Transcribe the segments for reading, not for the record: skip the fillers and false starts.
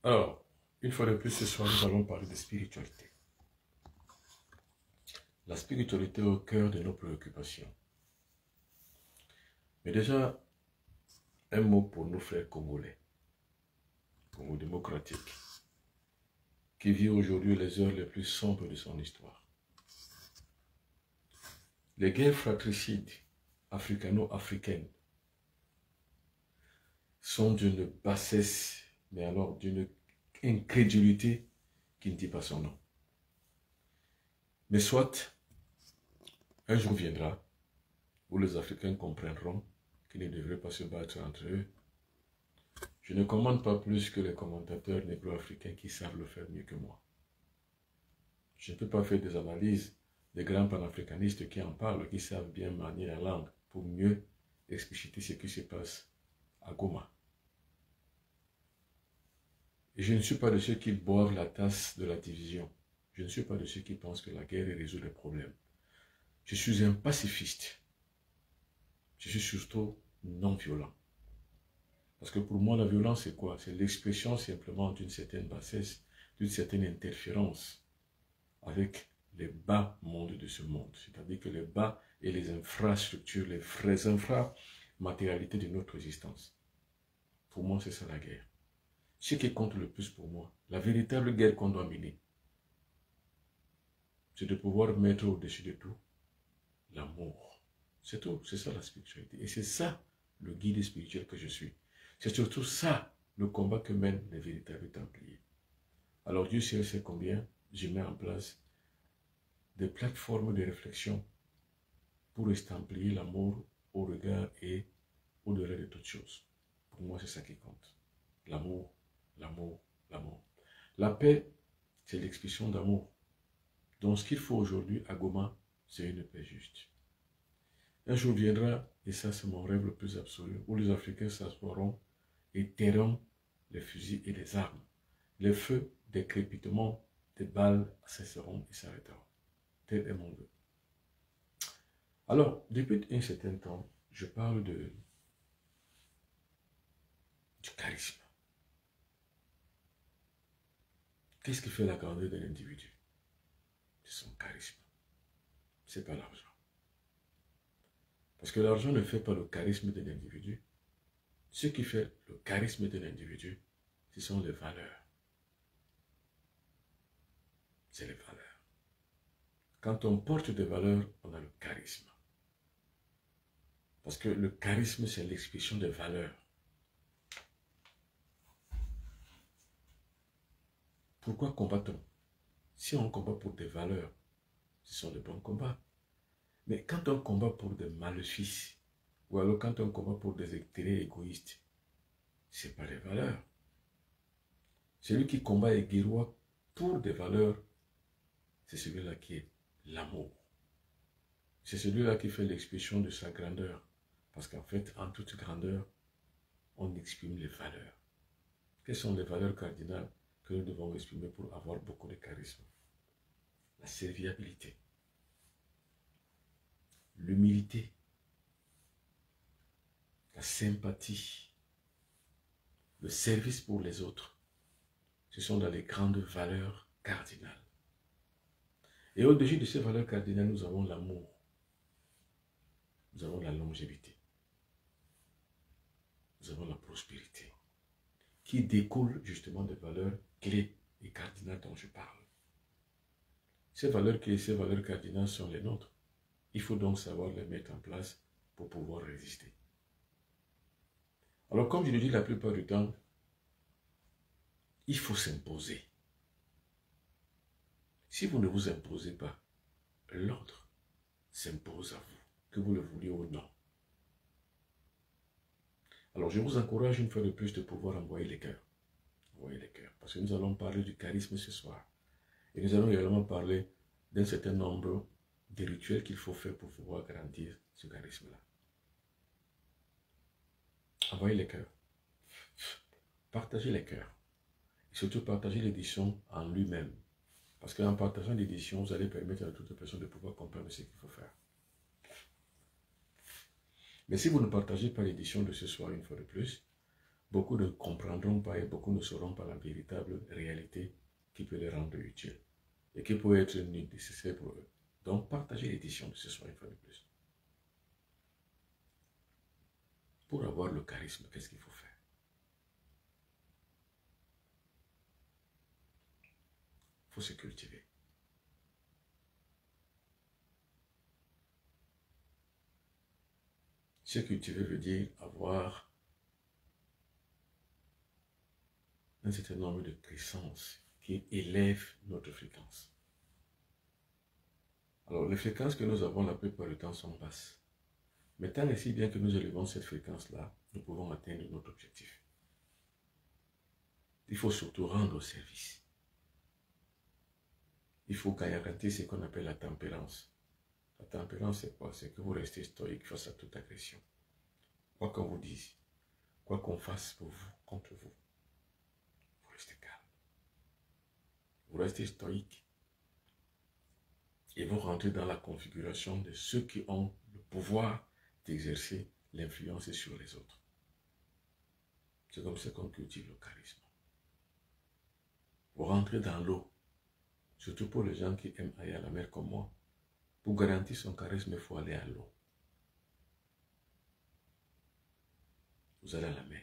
Alors, une fois de plus, ce soir, nous allons parler de spiritualité. La spiritualité est au cœur de nos préoccupations. Mais déjà, un mot pour nos frères congolais, Congo démocratique, qui vit aujourd'hui les heures les plus sombres de son histoire. Les guerres fratricides africano-africaines sont d'une bassesse, mais alors d'une incrédulité qui ne dit pas son nom. Mais soit, un jour viendra où les Africains comprendront qu'ils ne devraient pas se battre entre eux. Je ne commande pas plus que les commentateurs négro-africains qui savent le faire mieux que moi. Je ne peux pas faire des analyses des grands panafricanistes qui en parlent, qui savent bien manier la langue pour mieux expliciter ce qui se passe à Goma. Et je ne suis pas de ceux qui boivent la tasse de la division. Je ne suis pas de ceux qui pensent que la guerre résout les problèmes. Je suis un pacifiste. Je suis surtout non violent. Parce que pour moi, la violence, c'est quoi? C'est l'expression simplement d'une certaine bassesse, d'une certaine interférence avec les bas mondes de ce monde. C'est-à-dire que les bas et les infrastructures, les vraies inframatérialités de notre existence. Pour moi, c'est ça la guerre. Ce qui compte le plus pour moi, la véritable guerre qu'on doit mener, c'est de pouvoir mettre au-dessus de tout l'amour. C'est tout, c'est ça la spiritualité. Et c'est ça le guide spirituel que je suis. C'est surtout ça le combat que mènent les véritables Templiers. Alors Dieu seul sait combien je mets en place des plateformes de réflexion pour estampiller l'amour au regard et au-delà de toutes choses. Pour moi, c'est ça qui compte. L'amour, l'amour, l'amour. La paix, c'est l'expression d'amour. Donc ce qu'il faut aujourd'hui à Goma, c'est une paix juste. Un jour viendra, et ça c'est mon rêve le plus absolu, où les Africains s'assoiront et tairont les fusils et les armes. Les feux des crépitements des balles cesseront et s'arrêteront. Tel est mon vœu. Alors, depuis un certain temps, je parle du charisme. Qu'est-ce qui fait la grandeur de l'individu? C'est son charisme. C'est pas l'argent. Parce que l'argent ne fait pas le charisme de l'individu. Ce qui fait le charisme de l'individu, ce sont les valeurs. C'est les valeurs. Quand on porte des valeurs, on a le charisme. Parce que le charisme, c'est l'expression des valeurs. Pourquoi combat-on? Si on combat pour des valeurs, ce sont de bons combats. Mais quand on combat pour des maléfices, ou alors quand on combat pour des intérêts égoïstes, ce n'est pas les valeurs. Celui qui combat et guerroie pour des valeurs, c'est celui-là qui est l'amour. C'est celui-là qui fait l'expression de sa grandeur. Parce qu'en fait, en toute grandeur, on exprime les valeurs. Quelles sont les valeurs cardinales que nous devons exprimer pour avoir beaucoup de charisme? La serviabilité, l'humilité, la sympathie, le service pour les autres. Ce sont dans les grandes valeurs cardinales. Et au-dessus de ces valeurs cardinales, nous avons l'amour. Nous avons la longévité. Nous avons la prospérité, qui découle justement des valeurs clés et cardinales dont je parle. Ces valeurs clés et ces valeurs cardinales sont les nôtres. Il faut donc savoir les mettre en place pour pouvoir résister. Alors comme je le dis la plupart du temps, il faut s'imposer. Si vous ne vous imposez pas, l'autre s'impose à vous, que vous le vouliez ou non. Alors je vous encourage une fois de plus de pouvoir envoyer les cœurs. Envoyer les cœurs. Parce que nous allons parler du charisme ce soir. Et nous allons également parler d'un certain nombre de rituels qu'il faut faire pour pouvoir grandir ce charisme-là. Envoyez les cœurs. Partagez les cœurs. Et surtout partagez l'édition en lui-même. Parce qu'en partageant l'édition, vous allez permettre à toute personne de pouvoir comprendre ce qu'il faut faire. Mais si vous ne partagez pas l'édition de ce soir une fois de plus, beaucoup ne comprendront pas et beaucoup ne sauront pas la véritable réalité qui peut les rendre utiles et qui peut être nécessaire pour eux. Donc, partagez l'édition de ce soir une fois de plus. Pour avoir le charisme, qu'est-ce qu'il faut faire? Il faut se cultiver. Se cultiver veut dire avoir un certain nombre de puissances qui élèvent notre fréquence. Alors, les fréquences que nous avons la plupart du temps sont basses. Mais tant et si bien que nous élevons cette fréquence-là, nous pouvons atteindre notre objectif. Il faut surtout rendre service. Il faut garantir ce qu'on appelle la tempérance. La tempérance, c'est quoi? C'est que vous restez stoïque face à toute agression. Quoi qu'on vous dise, quoi qu'on fasse pour vous, contre vous, vous restez calme. Vous restez stoïque. Et vous rentrez dans la configuration de ceux qui ont le pouvoir d'exercer l'influence sur les autres. C'est comme ça qu'on cultive le charisme. Vous rentrez dans l'eau, surtout pour les gens qui aiment aller à la mer comme moi. Pour garantir son charisme, il faut aller à l'eau. Vous allez à la mer.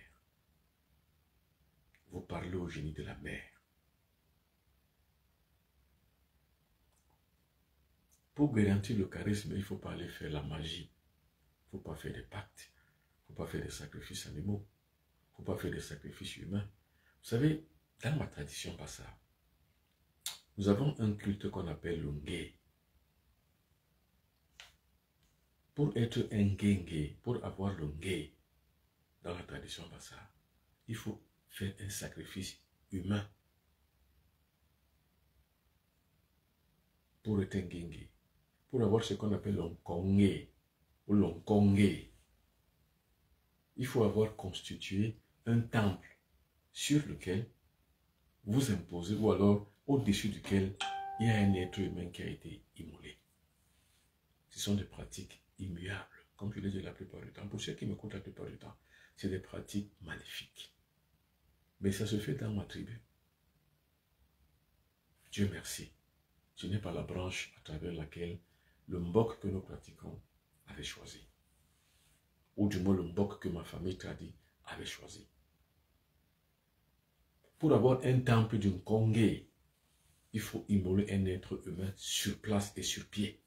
Vous parlez au génie de la mer. Pour garantir le charisme, il ne faut pas aller faire la magie. Il ne faut pas faire des pactes. Il ne faut pas faire des sacrifices animaux. Il ne faut pas faire des sacrifices humains. Vous savez, dans ma tradition bassa, nous avons un culte qu'on appelle le ngé. Pour être un ngé, pour avoir le ngé dans la tradition bassa, il faut faire un sacrifice humain pour être un ngé. Pour avoir ce qu'on appelle l'onkongé ou l'onkongé, il faut avoir constitué un temple sur lequel vous imposez ou alors au-dessus duquel il y a un être humain qui a été immolé. Ce sont des pratiques immuables, comme je l'ai dit la plupart du temps. Pour ceux qui m'écoutent la plupart du temps, c'est des pratiques maléfiques. Mais ça se fait dans ma tribu. Dieu merci. Ce n'est pas la branche à travers laquelle le mbok que nous pratiquons avait choisi. Ou du moins le mbok que ma famille tradie avait choisi. Pour avoir un temple d'une Kongé, il faut immoler un être humain sur place et sur pied.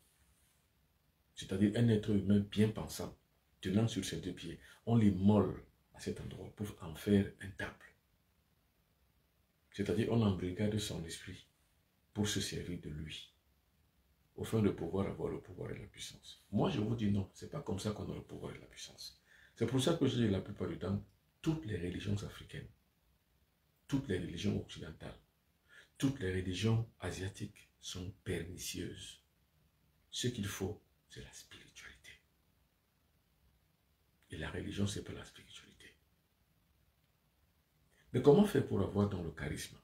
C'est-à-dire un être humain bien pensant, tenant sur ses deux pieds. On l'immole à cet endroit pour en faire un temple. C'est-à-dire on embrigade son esprit pour se servir de lui, afin de pouvoir avoir le pouvoir et la puissance. Moi, je vous dis non, ce n'est pas comme ça qu'on a le pouvoir et la puissance. C'est pour ça que je dis la plupart du temps, toutes les religions africaines, toutes les religions occidentales, toutes les religions asiatiques sont pernicieuses. Ce qu'il faut, c'est la spiritualité. Et la religion, ce n'est pas la spiritualité. Mais comment faire pour avoir dans le charisme?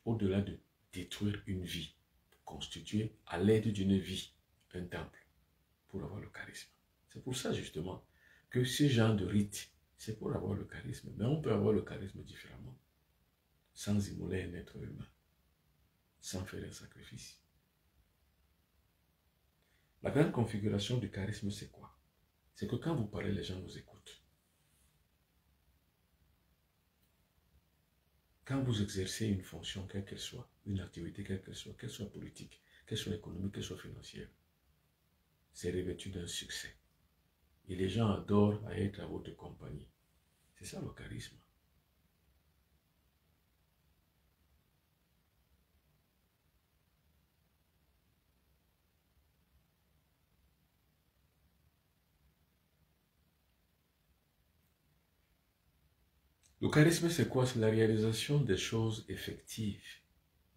Au-delà de détruire une vie, constituer à l'aide d'une vie un temple pour avoir le charisme. C'est pour ça justement que ce genre de rite, c'est pour avoir le charisme. Mais on peut avoir le charisme différemment, sans immoler un être humain, sans faire un sacrifice. La grande configuration du charisme, c'est quoi? C'est que quand vous parlez, les gens vous écoutent. Quand vous exercez une fonction, quelle qu'elle soit, une activité, quelle qu'elle soit politique, qu'elle soit économique, qu'elle soit financière, c'est revêtu d'un succès. Et les gens adorent être à votre compagnie. C'est ça le charisme. Le charisme, c'est quoi? C'est la réalisation des choses effectives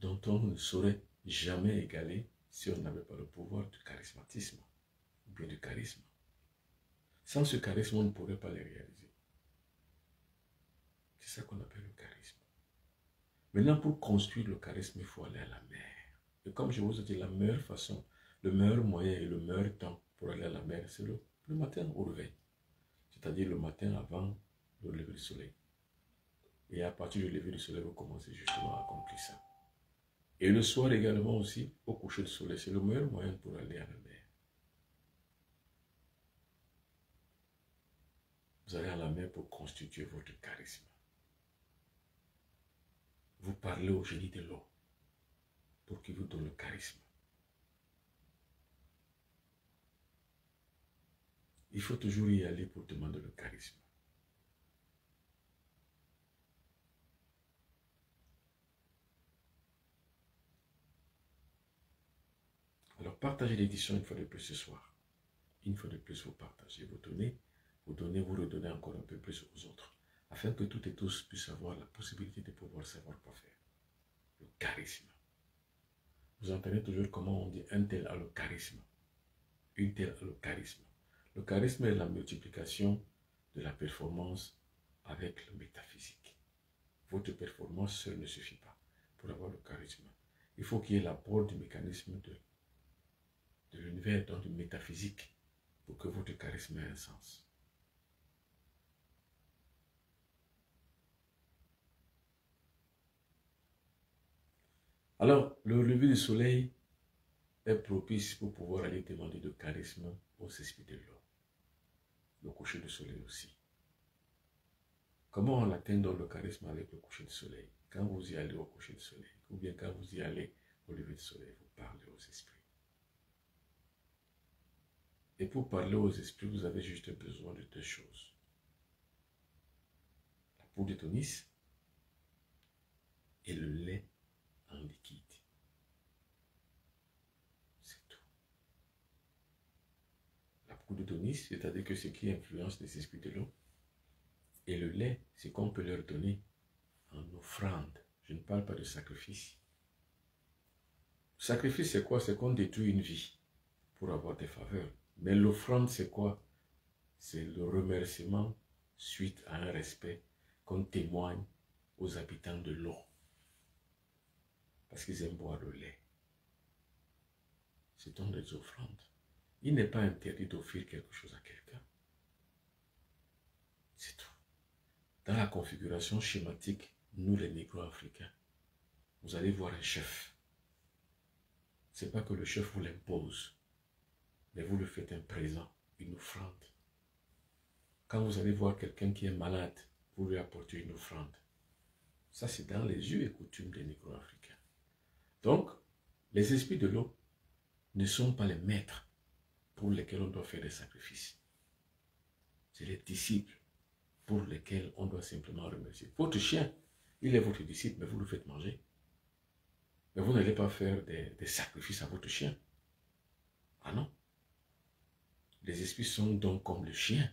dont on ne saurait jamais égaler si on n'avait pas le pouvoir du charismatisme ou bien du charisme. Sans ce charisme, on ne pourrait pas les réaliser. C'est ça qu'on appelle le charisme. Maintenant, pour construire le charisme, il faut aller à la mer. Et comme je vous ai dit, la meilleure façon, le meilleur moyen et le meilleur temps pour aller à la mer, c'est le matin au réveil. C'est-à-dire le matin avant au lever du soleil. Et à partir du lever du soleil, vous commencez justement à accomplir ça. Et le soir également aussi, au coucher du soleil, c'est le meilleur moyen pour aller à la mer. Vous allez à la mer pour constituer votre charisme. Vous parlez au génie de l'eau pour qu'il vous donne le charisme. Il faut toujours y aller pour demander le charisme. Alors partagez l'édition une fois de plus ce soir. Une fois de plus, vous partagez, vous donnez, vous redonnez encore un peu plus aux autres, afin que toutes et tous puissent avoir la possibilité de pouvoir savoir quoi faire. Le charisme. Vous entendez toujours comment on dit un tel a le charisme. Une telle a le charisme. Le charisme est la multiplication de la performance avec le métaphysique. Votre performance seule ne suffit pas pour avoir le charisme. Il faut qu'il y ait l'apport du mécanisme de l'univers, donc du métaphysique, pour que votre charisme ait un sens. Alors, le lever du soleil est propice pour pouvoir aller demander de charisme aux esprits de l'eau. Le coucher du soleil aussi. Comment on atteint donc le charisme avec le coucher du soleil? Quand vous y allez au coucher du soleil, ou bien quand vous y allez au lever du soleil, vous parlez aux esprits. Et pour parler aux esprits, vous avez juste besoin de deux choses. La poudre de tonus et le lait en liquide. C'est tout. La poudre de tonus, c'est-à-dire que ce qui influence les esprits de l'eau. Et le lait, c'est qu'on peut leur donner en offrande. Je ne parle pas de sacrifice. Sacrifice, c'est quoi? C'est qu'on détruit une vie pour avoir des faveurs. Mais l'offrande, c'est quoi? C'est le remerciement suite à un respect qu'on témoigne aux habitants de l'eau. Parce qu'ils aiment boire le lait. C'est donc des offrandes. Il n'est pas interdit d'offrir quelque chose à quelqu'un. C'est tout. Dans la configuration schématique, nous les négro-africains, vous allez voir un chef. Ce n'est pas que le chef vous l'impose, mais vous le faites un présent, une offrande. Quand vous allez voir quelqu'un qui est malade, vous lui apportez une offrande. Ça, c'est dans les us et coutumes des négro-africains. Donc, les esprits de l'eau ne sont pas les maîtres pour lesquels on doit faire des sacrifices. C'est les disciples pour lesquels on doit simplement remercier. Votre chien, il est votre disciple, mais vous le faites manger. Mais vous n'allez pas faire des sacrifices à votre chien. Ah non. Les esprits sont donc comme le chien.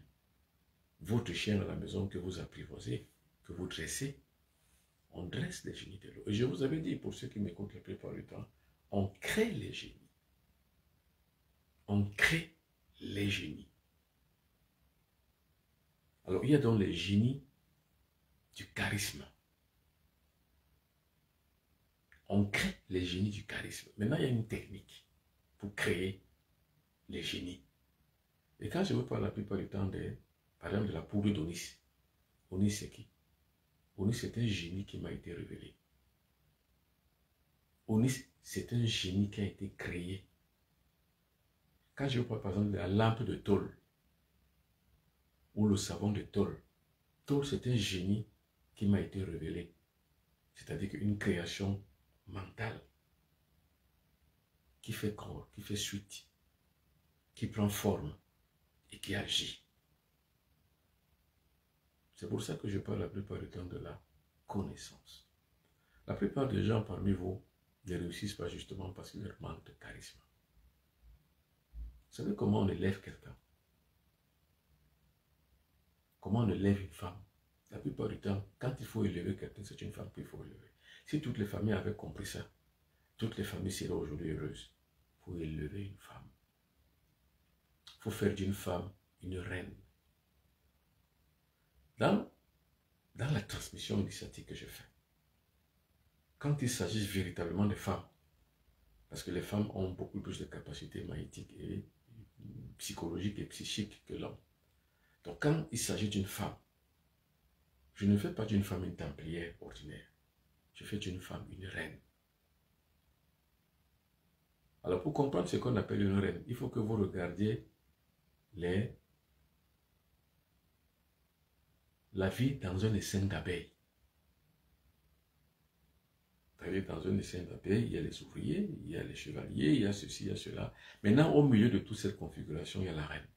Votre chien à la maison que vous apprivoisez, que vous dressez. On dresse les génies de l'eau. Et je vous avais dit, pour ceux qui m'écoutent la plupart du temps, on crée les génies. On crée les génies. Alors, il y a donc les génies du charisme. On crée les génies du charisme. Maintenant, il y a une technique pour créer les génies. Et quand je vous parle la plupart du temps, par exemple, de la poudre d'Onis, Onis c'est qui? Onis, c'est un génie qui m'a été révélé. Onis, c'est un génie qui a été créé. Quand je vous parle par exemple de la lampe de tôle, ou le savon de tôle, tôle, c'est un génie qui m'a été révélé. C'est-à-dire qu'une création mentale qui fait corps, qui fait suite, qui prend forme et qui agit. C'est pour ça que je parle la plupart du temps de la connaissance. La plupart des gens parmi vous ne réussissent pas justement parce qu'ils leur manquent de charisme. Vous savez comment on élève quelqu'un? Comment on élève une femme? La plupart du temps, quand il faut élever quelqu'un, c'est une femme qu'il faut élever. Si toutes les familles avaient compris ça, toutes les familles seraient aujourd'hui heureuses. Il faut élever une femme. Il faut faire d'une femme une reine. Dans la transmission initiatique que je fais, quand il s'agit véritablement de femmes, parce que les femmes ont beaucoup plus de capacités magnétiques et psychologiques et psychiques que l'homme. Donc quand il s'agit d'une femme, Je ne fais pas d'une femme une templière ordinaire. Je fais d'une femme une reine. Alors pour comprendre ce qu'on appelle une reine, il faut que vous regardiez la vie dans un essaim d'abeilles. Dans un essaim d'abeilles, il y a les ouvriers, il y a les chevaliers, il y a ceci, il y a cela. Maintenant, au milieu de toute cette configuration, il y a la reine.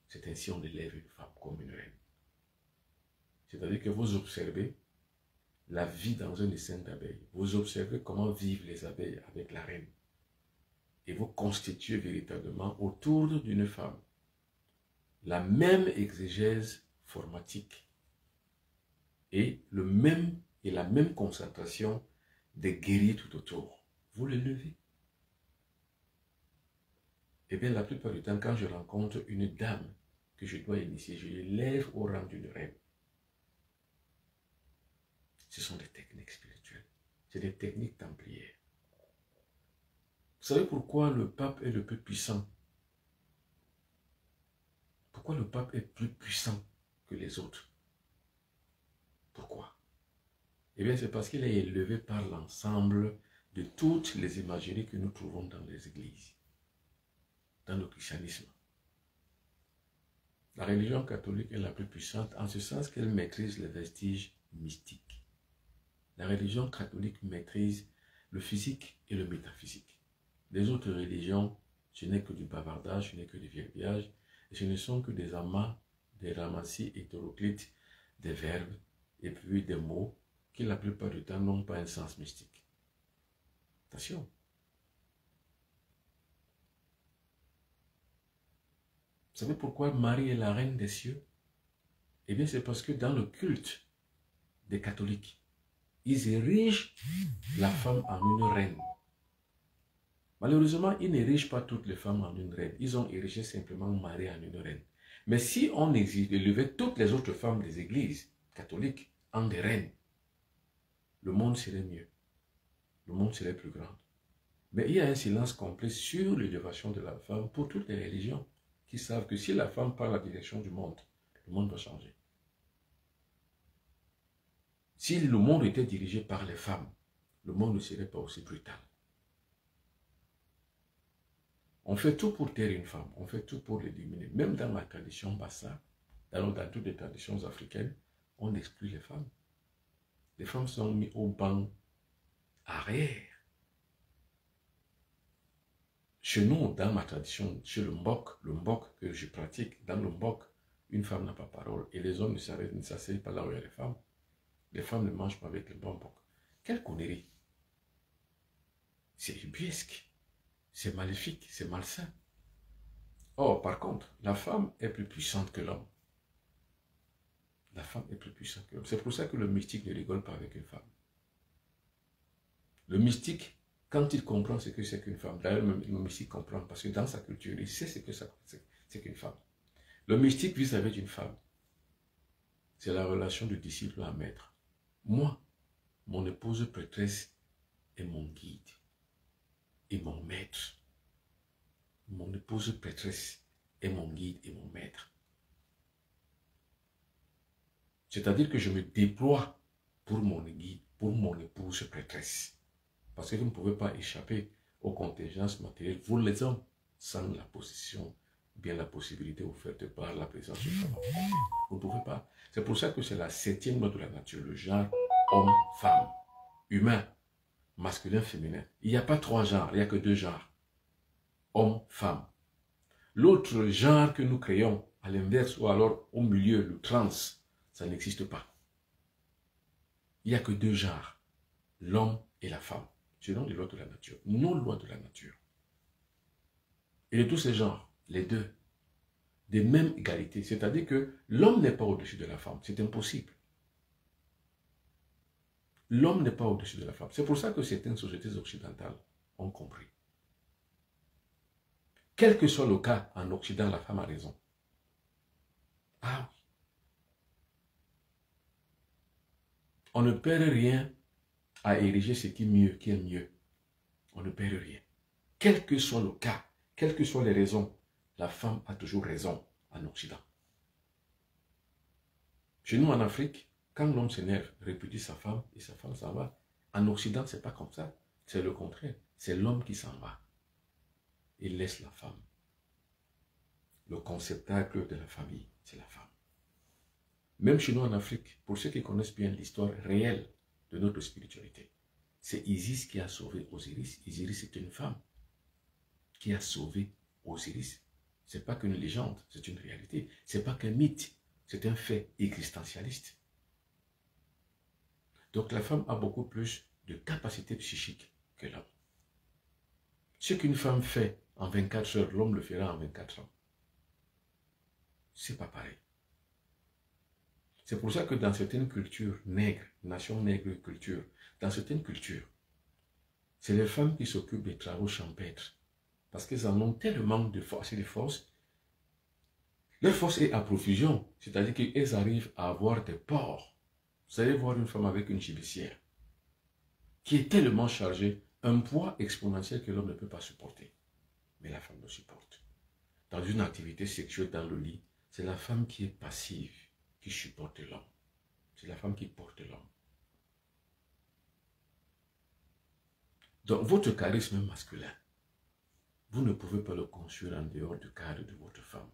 C'est ainsi qu'on élève une femme comme une reine. C'est-à-dire que vous observez la vie dans un essaim d'abeilles. Vous observez comment vivent les abeilles avec la reine. Et vous constituez véritablement autour d'une femme la même exégèse formatique et la même concentration des guerriers tout autour. Vous le levez. Eh bien, la plupart du temps, quand je rencontre une dame que je dois initier, je l'élève au rang d'une reine. Ce sont des techniques spirituelles. C'est des techniques templières. Vous savez pourquoi le pape est le plus puissant? Pourquoi le pape est plus puissant que les autres? Pourquoi? Eh bien, c'est parce qu'il est élevé par l'ensemble de toutes les imageries que nous trouvons dans les églises, dans le christianisme. La religion catholique est la plus puissante en ce sens qu'elle maîtrise les vestiges mystiques. La religion catholique maîtrise le physique et le métaphysique. Les autres religions, ce n'est que du bavardage, ce n'est que du verbiage, et ce ne sont que des amas, des ramassis hétéroclites, des verbes, et puis des mots qui la plupart du temps n'ont pas un sens mystique. Attention. Vous savez pourquoi Marie est la reine des cieux? Eh bien, c'est parce que dans le culte des catholiques, ils érigent la femme en une reine. Malheureusement, ils n'érigent pas toutes les femmes en une reine. Ils ont érigé simplement Marie en une reine. Mais si on élevait toutes les autres femmes des églises catholiques en des reines, le monde serait mieux. Le monde serait plus grand. Mais il y a un silence complet sur l'élévation de la femme pour toutes les religions qui savent que si la femme prend la direction du monde, le monde va changer. Si le monde était dirigé par les femmes, le monde ne serait pas aussi brutal. On fait tout pour taire une femme, on fait tout pour l'éliminer. Même dans la tradition bassa, dans toutes les traditions africaines, on exclut les femmes. Les femmes sont mises au banc arrière. Chez nous, dans ma tradition, chez le mbok que je pratique, dans le mbok, une femme n'a pas parole et les hommes ne s'asseyent pas là où il y a les femmes. Les femmes ne mangent pas avec le mbok. Quelle connerie! C'est ubuesque, c'est maléfique, c'est malsain. Or, par contre, la femme est plus puissante que l'homme. La femme est plus puissante que l'homme. C'est pour ça que le mystique ne rigole pas avec une femme. Le mystique, quand il comprend ce que c'est qu'une femme, d'ailleurs le mystique comprend parce que dans sa culture, il sait ce que c'est qu'une femme. Le mystique vit avec une femme. C'est la relation du disciple à maître. Moi, mon épouse prêtresse est mon guide et mon maître. Mon épouse prêtresse est mon guide et mon maître. C'est-à-dire que je me déploie pour mon guide, pour mon épouse prêtresse. Parce que vous ne pouvez pas échapper aux contingences matérielles, vous les hommes, sans la possession, bien la possibilité offerte par la présence d'une femme. Vous ne pouvez pas. C'est pour ça que c'est la 7e loi de la nature, le genre homme-femme, humain, masculin, féminin. Il n'y a pas 3 genres, il n'y a que 2 genres. Homme-femme. L'autre genre que nous créons, à l'inverse ou alors au milieu, le trans, ça n'existe pas. Il n'y a que 2 genres, l'homme et la femme, selon les lois de la nature, nos lois de la nature. Et de tous ces genres, les deux, des mêmes égalités, c'est-à-dire que l'homme n'est pas au-dessus de la femme, c'est impossible. L'homme n'est pas au-dessus de la femme. C'est pour ça que certaines sociétés occidentales ont compris. Quel que soit le cas, en Occident, la femme a raison. Ah oui. On ne perd rien à ériger ce qui est mieux. On ne perd rien. Quel que soit le cas, quelles que soient les raisons, la femme a toujours raison en Occident. Chez nous en Afrique, quand l'homme s'énerve, répudie sa femme et sa femme s'en va. En Occident, c'est pas comme ça. C'est le contraire. C'est l'homme qui s'en va. Il laisse la femme. Le conceptacle de la famille, c'est la femme. Même chez nous en Afrique, pour ceux qui connaissent bien l'histoire réelle de notre spiritualité, c'est Isis qui a sauvé Osiris. Osiris est une femme qui a sauvé Osiris. Ce n'est pas qu'une légende, c'est une réalité. Ce n'est pas qu'un mythe, c'est un fait existentialiste. Donc la femme a beaucoup plus de capacité psychique que l'homme. Ce qu'une femme fait en 24 heures, l'homme le fera en 24 ans. C'est pas pareil. C'est pour ça que dans certaines cultures nègres, nations nègres et cultures, dans certaines cultures, c'est les femmes qui s'occupent des travaux champêtres. Parce qu'elles en ont tellement de force et de force. Leur force est à profusion, c'est-à-dire qu'elles arrivent à avoir des porcs. Vous allez voir une femme avec une gibissière qui est tellement chargée, un poids exponentiel que l'homme ne peut pas supporter. Mais la femme le supporte. Dans une activité sexuelle dans le lit, c'est la femme qui est passive, qui supporte l'homme. C'est la femme qui porte l'homme. Donc votre charisme masculin, vous ne pouvez pas le construire en dehors du cadre de votre femme.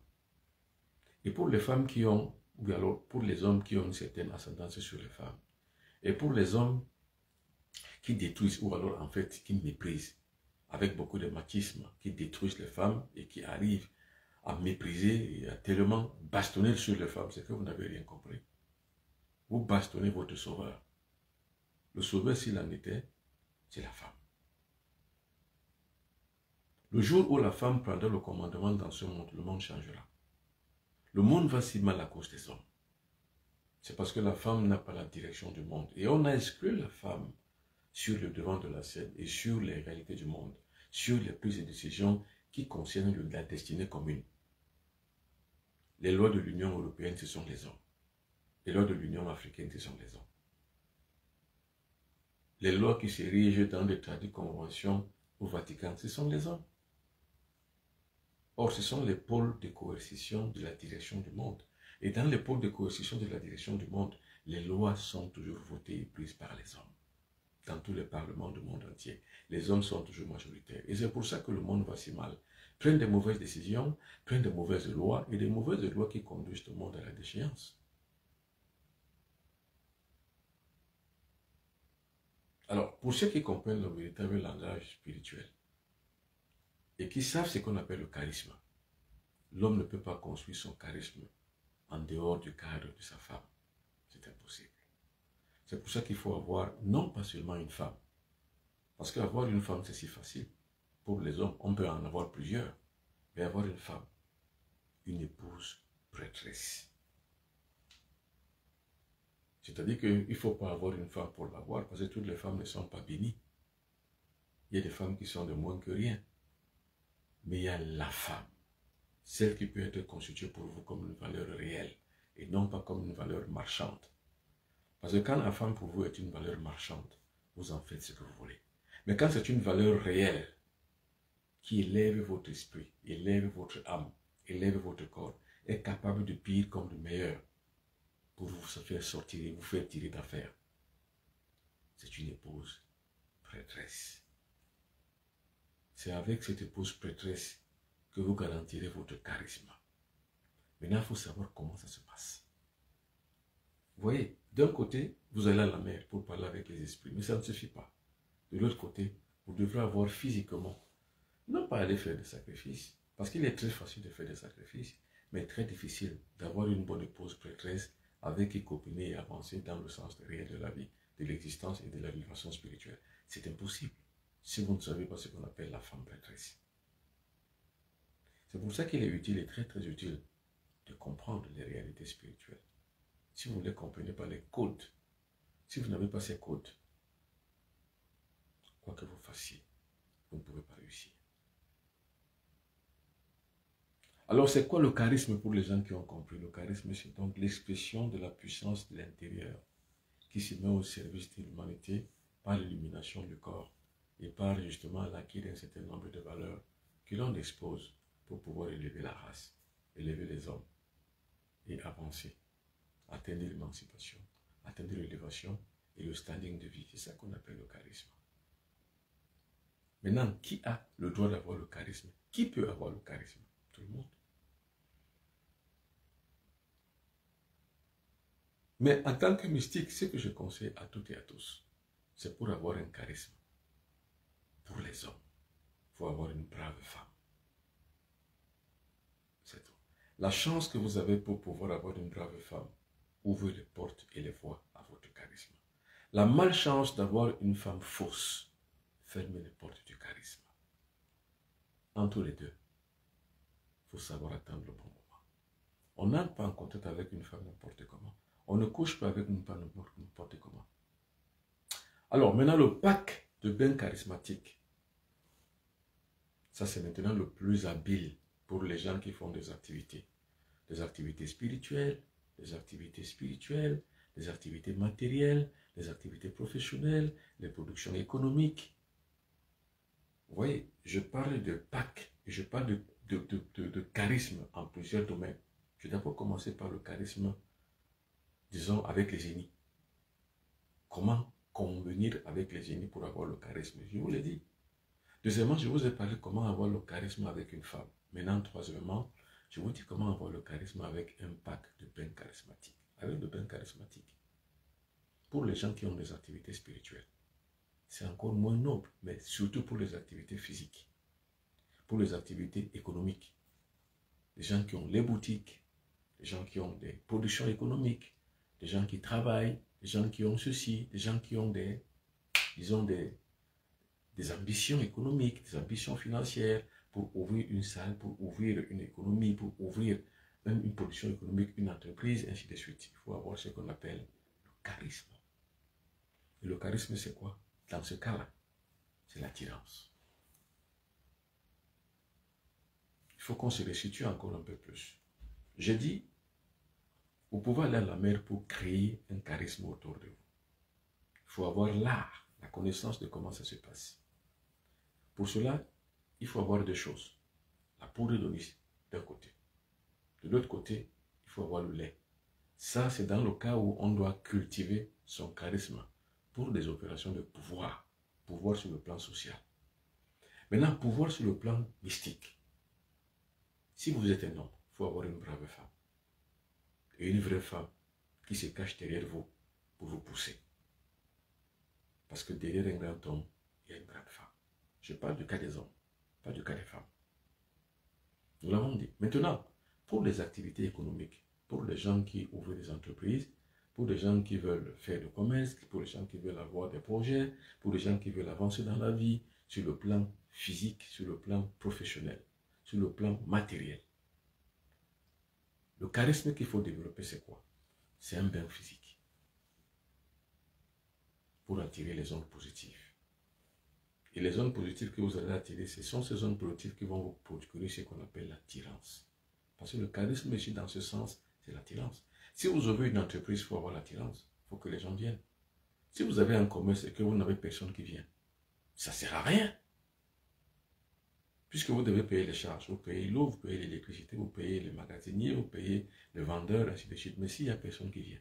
Et pour les femmes qui ont, ou alors pour les hommes qui ont une certaine ascendance sur les femmes, et pour les hommes qui détruisent, ou alors en fait qui méprisent, avec beaucoup de machisme, qui détruisent les femmes et qui arrivent à mépriser et à tellement bastonner sur les femmes, c'est que vous n'avez rien compris. Vous bastonnez votre sauveur. Le sauveur, s'il en était, c'est la femme. Le jour où la femme prendra le commandement dans ce monde, le monde changera. Le monde va si mal à cause des hommes. C'est parce que la femme n'a pas la direction du monde. Et on a exclu la femme sur le devant de la scène et sur les réalités du monde, sur les prises de décision qui concernent la destinée commune. Les lois de l'Union européenne, ce sont les hommes. Les lois de l'Union africaine, ce sont les hommes. Les lois qui se régissent dans les traités de conventions au Vatican, ce sont les hommes. Or, ce sont les pôles de coercition de la direction du monde. Et dans les pôles de coercition de la direction du monde, les lois sont toujours votées et prises par les hommes. Dans tous les parlements du monde entier, les hommes sont toujours majoritaires. Et c'est pour ça que le monde va si mal. Prennent des mauvaises décisions, prennent de mauvaises lois, et des mauvaises lois qui conduisent le monde à la déchéance. Alors, pour ceux qui comprennent le véritable langage spirituel, et qui savent ce qu'on appelle le charisme, l'homme ne peut pas construire son charisme en dehors du cadre de sa femme. C'est impossible. C'est pour ça qu'il faut avoir non pas seulement une femme, parce qu'avoir une femme c'est si facile. Pour les hommes, on peut en avoir plusieurs, mais avoir une femme, une épouse prêtresse. C'est-à-dire qu'il ne faut pas avoir une femme pour l'avoir, parce que toutes les femmes ne sont pas bénies. Il y a des femmes qui sont de moins que rien. Mais il y a la femme, celle qui peut être constituée pour vous comme une valeur réelle, et non pas comme une valeur marchande. Parce que quand la femme pour vous est une valeur marchande, vous en faites ce que vous voulez. Mais quand c'est une valeur réelle, qui élève votre esprit, élève votre âme, élève votre corps, est capable de pire comme de meilleur, pour vous faire sortir et vous faire tirer d'affaire, c'est une épouse prêtresse. C'est avec cette épouse prêtresse que vous garantirez votre charisme. Maintenant, il faut savoir comment ça se passe. Vous voyez, d'un côté, vous allez à la mer pour parler avec les esprits, mais ça ne suffit pas. De l'autre côté, vous devrez avoir physiquement, non pas aller faire des sacrifices, parce qu'il est très facile de faire des sacrifices, mais très difficile d'avoir une bonne épouse prêtresse avec qui copiner et avancer dans le sens réel de la vie, de l'existence et de la vibration spirituelle. C'est impossible si vous ne savez pas ce qu'on appelle la femme prêtresse. C'est pour ça qu'il est utile et très très utile de comprendre les réalités spirituelles. Si vous ne comprenez pas les codes, si vous n'avez pas ces codes, quoi que vous fassiez, vous ne pouvez pas réussir. Alors c'est quoi le charisme pour les gens qui ont compris? Le charisme, c'est donc l'expression de la puissance de l'intérieur qui se met au service de l'humanité par l'illumination du corps et par justement l'acquis d'un certain nombre de valeurs que l'on expose pour pouvoir élever la race, élever les hommes et avancer atteindre l'émancipation, atteindre l'élévation et le standing de vie. C'est ça qu'on appelle le charisme. Maintenant, qui a le droit d'avoir le charisme? Qui peut avoir le charisme? Tout le monde. Mais en tant que mystique, ce que je conseille à toutes et à tous, c'est pour avoir un charisme. Pour les hommes, il faut avoir une brave femme. C'est tout. La chance que vous avez pour pouvoir avoir une brave femme, ouvrez les portes et les voies à votre charisme. La malchance d'avoir une femme fausse, fermez les portes du charisme. Entre les deux, il faut savoir attendre le bon moment. On n'entre pas en contact avec une femme n'importe comment. On ne couche pas avec une femme n'importe comment. Alors, maintenant, le pack de bain charismatique. Ça, c'est maintenant le plus habile pour les gens qui font des activités. Des activités spirituelles, des activités matérielles, des activités professionnelles, les productions économiques. Vous voyez, je parle de pack, je parle de charisme en plusieurs domaines. Je vais d'abord commencer par le charisme, disons, avec les génies. Comment convenir avec les génies pour avoir le charisme? Je vous l'ai dit. Deuxièmement, je vous ai parlé comment avoir le charisme avec une femme. Maintenant, troisièmement, je vous dis comment avoir le charisme avec un pack de bain charismatique. Avec le bain charismatique. Pour les gens qui ont des activités spirituelles, c'est encore moins noble, mais surtout pour les activités physiques. Pour les activités économiques. Les gens qui ont les boutiques, les gens qui ont des productions économiques, les gens qui travaillent, les gens qui ont ceci, les gens qui ont des ambitions économiques, des ambitions financières, pour ouvrir une salle, pour ouvrir une économie, pour ouvrir même une production économique, une entreprise, ainsi de suite. Il faut avoir ce qu'on appelle le charisme. Et le charisme, c'est quoi? Dans ce cas-là, c'est l'attirance. Il faut qu'on se resitue encore un peu plus. J'ai dit, vous pouvez aller à la mer pour créer un charisme autour de vous. Il faut avoir l'art, la connaissance de comment ça se passe. Pour cela, il faut avoir deux choses. La poudre d'anis d'un côté. De l'autre côté, il faut avoir le lait. Ça, c'est dans le cas où on doit cultiver son charisme pour des opérations de pouvoir. Pouvoir sur le plan social. Maintenant, pouvoir sur le plan mystique. Si vous êtes un homme, il faut avoir une brave femme. Et une vraie femme qui se cache derrière vous pour vous pousser. Parce que derrière un grand homme, il y a une grande femme. Je parle du cas des hommes, pas du cas des femmes. Nous l'avons dit. Maintenant, pour les activités économiques, pour les gens qui ouvrent des entreprises, pour les gens qui veulent faire du commerce, pour les gens qui veulent avoir des projets, pour les gens qui veulent avancer dans la vie, sur le plan physique, sur le plan professionnel, sur le plan matériel. Le charisme qu'il faut développer, c'est quoi? C'est un bain physique. Pour attirer les ondes positives. Et les zones positives que vous allez attirer, ce sont ces zones positives qui vont vous procurer ce qu'on appelle l'attirance. Parce que le charisme ici, dans ce sens, c'est l'attirance. Si vous ouvrez une entreprise, il faut avoir l'attirance. Il faut que les gens viennent. Si vous avez un commerce et que vous n'avez personne qui vient, ça ne sert à rien. Puisque vous devez payer les charges, vous payez l'eau, vous payez l'électricité, vous payez les magasiniers, vous payez les vendeurs, ainsi de suite. Mais s'il n'y a personne qui vient,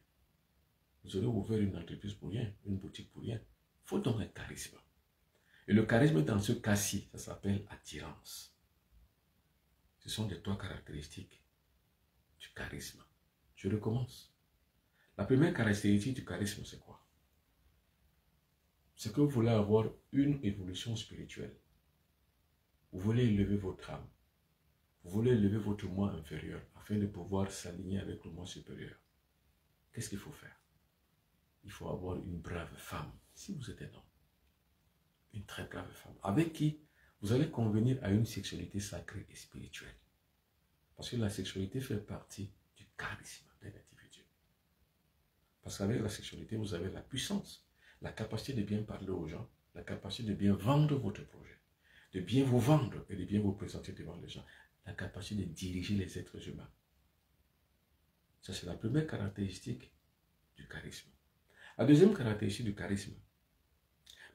vous aurez ouvert une entreprise pour rien, une boutique pour rien. Il faut donc un charisme. Et le charisme, dans ce cas-ci, ça s'appelle attirance. Ce sont les trois caractéristiques du charisme. Je recommence. La première caractéristique du charisme, c'est quoi? C'est que vous voulez avoir une évolution spirituelle. Vous voulez élever votre âme. Vous voulez élever votre moi inférieur afin de pouvoir s'aligner avec le moi supérieur. Qu'est-ce qu'il faut faire? Il faut avoir une brave femme, si vous êtes un homme. Une très brave femme, avec qui vous allez convenir à une sexualité sacrée et spirituelle. Parce que la sexualité fait partie du charisme d'un individu. Parce qu'avec la sexualité, vous avez la puissance, la capacité de bien parler aux gens, la capacité de bien vendre votre projet, de bien vous vendre et de bien vous présenter devant les gens, la capacité de diriger les êtres humains. Ça, c'est la première caractéristique du charisme. La deuxième caractéristique du charisme,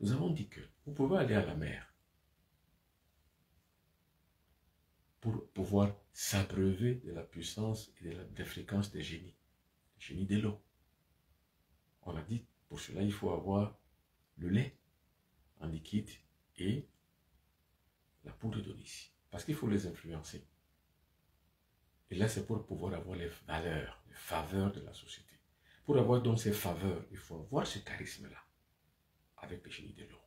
nous avons dit que vous pouvez aller à la mer pour pouvoir s'abreuver de la puissance et de la fréquence des génies chenille de l'eau. On a dit, pour cela, il faut avoir le lait en liquide et la poudre d'olive. Parce qu'il faut les influencer. Et là, c'est pour pouvoir avoir les valeurs, les faveurs de la société. Pour avoir donc ces faveurs, il faut avoir ce charisme-là avec le chenille de l'eau.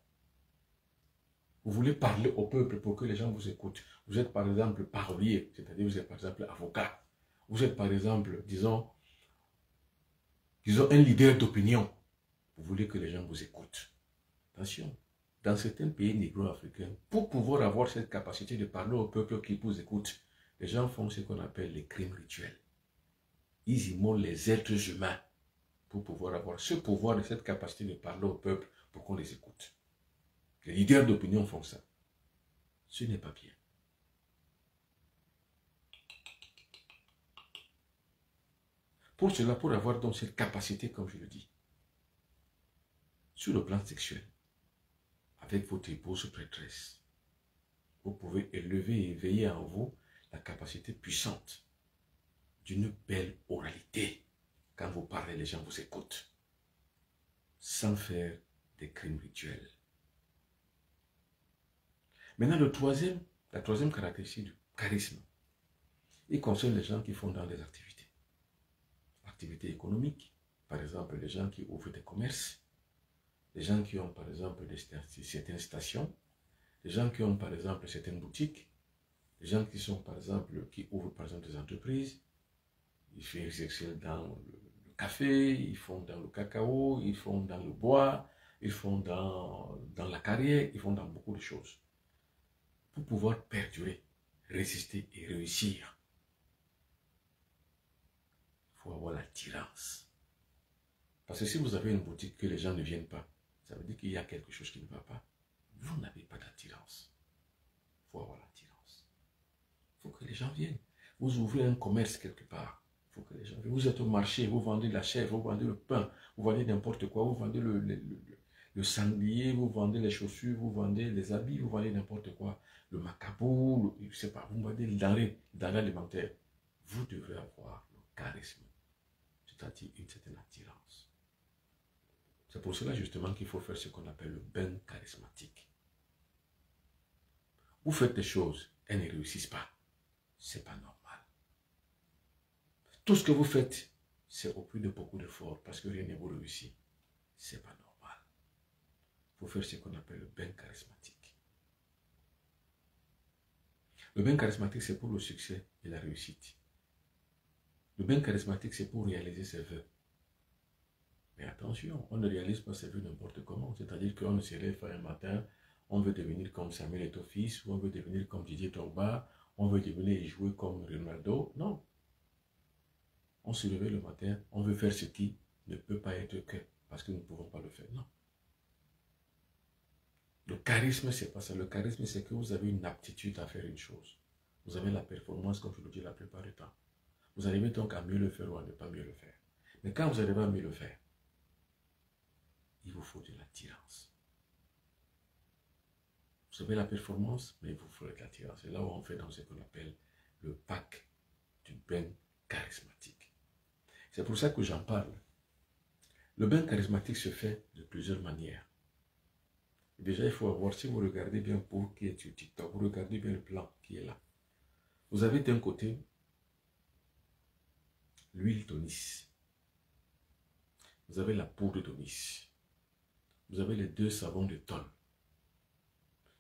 Vous voulez parler au peuple pour que les gens vous écoutent. Vous êtes par exemple parolier, c'est-à-dire vous êtes par exemple avocat. Vous êtes par exemple, disons un leader d'opinion. Vous voulez que les gens vous écoutent. Attention, dans certains pays négro-africains, pour pouvoir avoir cette capacité de parler au peuple qui vous écoute, les gens font ce qu'on appelle les crimes rituels. Ils immolent les êtres humains pour pouvoir avoir ce pouvoir et cette capacité de parler au peuple pour qu'on les écoute. Les leaders d'opinion font ça. Ce n'est pas bien. Pour cela, pour avoir donc cette capacité, comme je le dis, sur le plan sexuel, avec votre épouse prêtresse, vous pouvez élever et éveiller en vous la capacité puissante d'une belle oralité. Quand vous parlez, les gens vous écoutent, sans faire des crimes rituels. Maintenant, la troisième caractéristique du charisme, il concerne les gens qui font dans des activités. Activités économiques, par exemple, les gens qui ouvrent des commerces, les gens qui ont, par exemple, certaines stations, les gens qui ont, par exemple, certaines boutiques, les gens qui sont, par exemple, qui ouvrent, par exemple, des entreprises, ils excellent dans le café, ils font dans le cacao, ils font dans le bois, ils font dans la carrière, ils font dans beaucoup de choses. Pour pouvoir perdurer, résister et réussir, il faut avoir l'attirance. Parce que si vous avez une boutique que les gens ne viennent pas, ça veut dire qu'il y a quelque chose qui ne va pas. Vous n'avez pas d'attirance. Il faut avoir l'attirance. Il faut que les gens viennent. Vous ouvrez un commerce quelque part. Il faut que les gens viennent. Vous êtes au marché, vous vendez de la chèvre, vous vendez le pain, vous vendez n'importe quoi, vous vendez le sanglier, vous vendez les chaussures, vous vendez les habits, vous vendez n'importe quoi. Le macabou, je ne sais pas, vous vendez les denrées alimentaires. Vous devrez avoir le charisme, c'est-à-dire une certaine attirance. C'est pour cela justement qu'il faut faire ce qu'on appelle le bain charismatique. Vous faites des choses, elles ne réussissent pas. Ce n'est pas normal. Tout ce que vous faites, c'est au prix de beaucoup d'efforts parce que rien ne vous réussit. Ce n'est pas normal. Il faut faire ce qu'on appelle le bain charismatique. Le bain charismatique, c'est pour le succès et la réussite. Le bain charismatique, c'est pour réaliser ses vœux. Mais attention, on ne réalise pas ses vœux n'importe comment. C'est-à-dire qu'on ne se lève pas un matin, on veut devenir comme Samuel Eto'o-Fils, ou on veut devenir comme Didier Drogba, on veut devenir et jouer comme Ronaldo. Non. On se lève le matin, on veut faire ce qui ne peut pas être que parce que nous ne pouvons pas le faire. Non. Le charisme, c'est pas ça. Le charisme, c'est que vous avez une aptitude à faire une chose. Vous avez la performance, comme je le dis la plupart du temps. Vous arrivez donc à mieux le faire ou à ne pas mieux le faire. Mais quand vous arrivez à mieux le faire, il vous faut de l'attirance. Vous avez la performance, mais il vous faut de l'attirance. C'est là où on fait dans ce qu'on appelle le pack du bain charismatique. C'est pour ça que j'en parle. Le bain charismatique se fait de plusieurs manières. Déjà, il faut avoir, si vous regardez bien pour qui est sur TikTok, vous regardez bien le plan qui est là. Vous avez d'un côté l'huile d'onis. Vous avez la poudre d'onis. Vous avez les 2 savons de thon.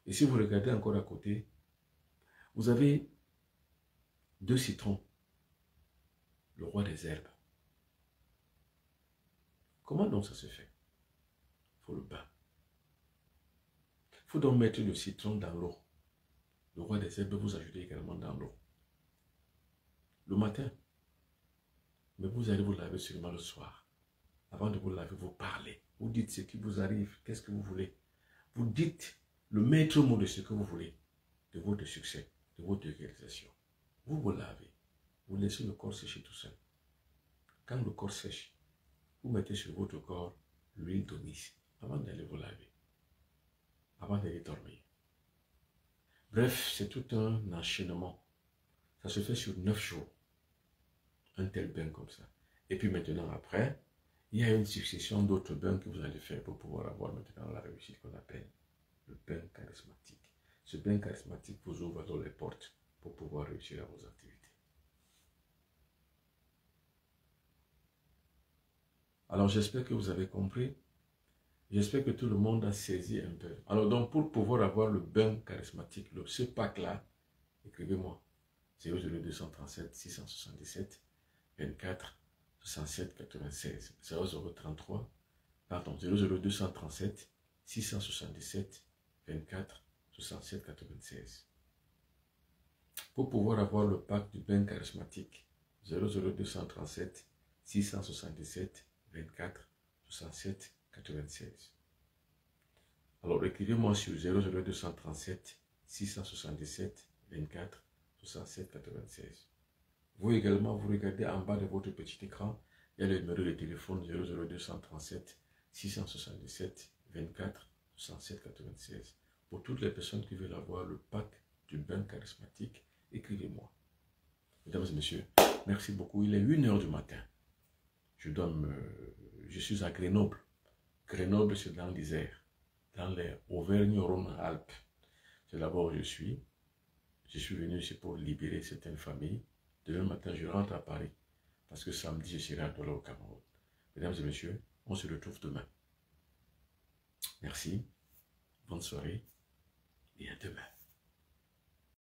Et si vous regardez encore à côté, vous avez 2 citrons, le roi des herbes. Comment donc ça se fait? Il faut le bain. Il faut donc mettre le citron dans l'eau. Le roi des herbes, vous ajoutez également dans l'eau. Le matin, mais vous allez vous laver seulement le soir. Avant de vous laver, vous parlez. Vous dites ce qui vous arrive, qu'est-ce que vous voulez. Vous dites le maître mot de ce que vous voulez, de votre succès, de votre réalisation. Vous vous lavez. Vous laissez le corps sécher tout seul. Quand le corps sèche, vous mettez sur votre corps l'huile d'onis avant d'aller vous laver, avant d'aller dormir. Bref, c'est tout un enchaînement. Ça se fait sur 9 jours. Un tel bain comme ça. Et puis maintenant, après, il y a une succession d'autres bains que vous allez faire pour pouvoir avoir maintenant la réussite qu'on appelle le bain charismatique. Ce bain charismatique vous ouvre alors les portes pour pouvoir réussir à vos activités. Alors j'espère que vous avez compris. J'espère que tout le monde a saisi un peu. Alors donc pour pouvoir avoir le bain charismatique, ce pack-là, écrivez-moi 00237 677 24 67 96 0033 pardon 00237 677 24 67 96. Pour pouvoir avoir le pack du bain charismatique 00237 677 24 67 96. Alors écrivez-moi sur 00237 677 24 67 96. Vous également, vous regardez en bas de votre petit écran, il y a le numéro de téléphone 00237 677 24 67 96. Pour toutes les personnes qui veulent avoir le pack du bain charismatique, écrivez-moi. Mesdames et messieurs, merci beaucoup. Il est 1h du matin. Je suis à Grenoble. Grenoble, c'est dans l'Isère, dans les Auvergne-Rhône-Alpes. C'est là-bas où je suis. Je suis venu ici pour libérer certaines familles. Demain matin, je rentre à Paris. Parce que samedi, je serai à Douala au Cameroun. Mesdames et messieurs, on se retrouve demain. Merci. Bonne soirée et à demain.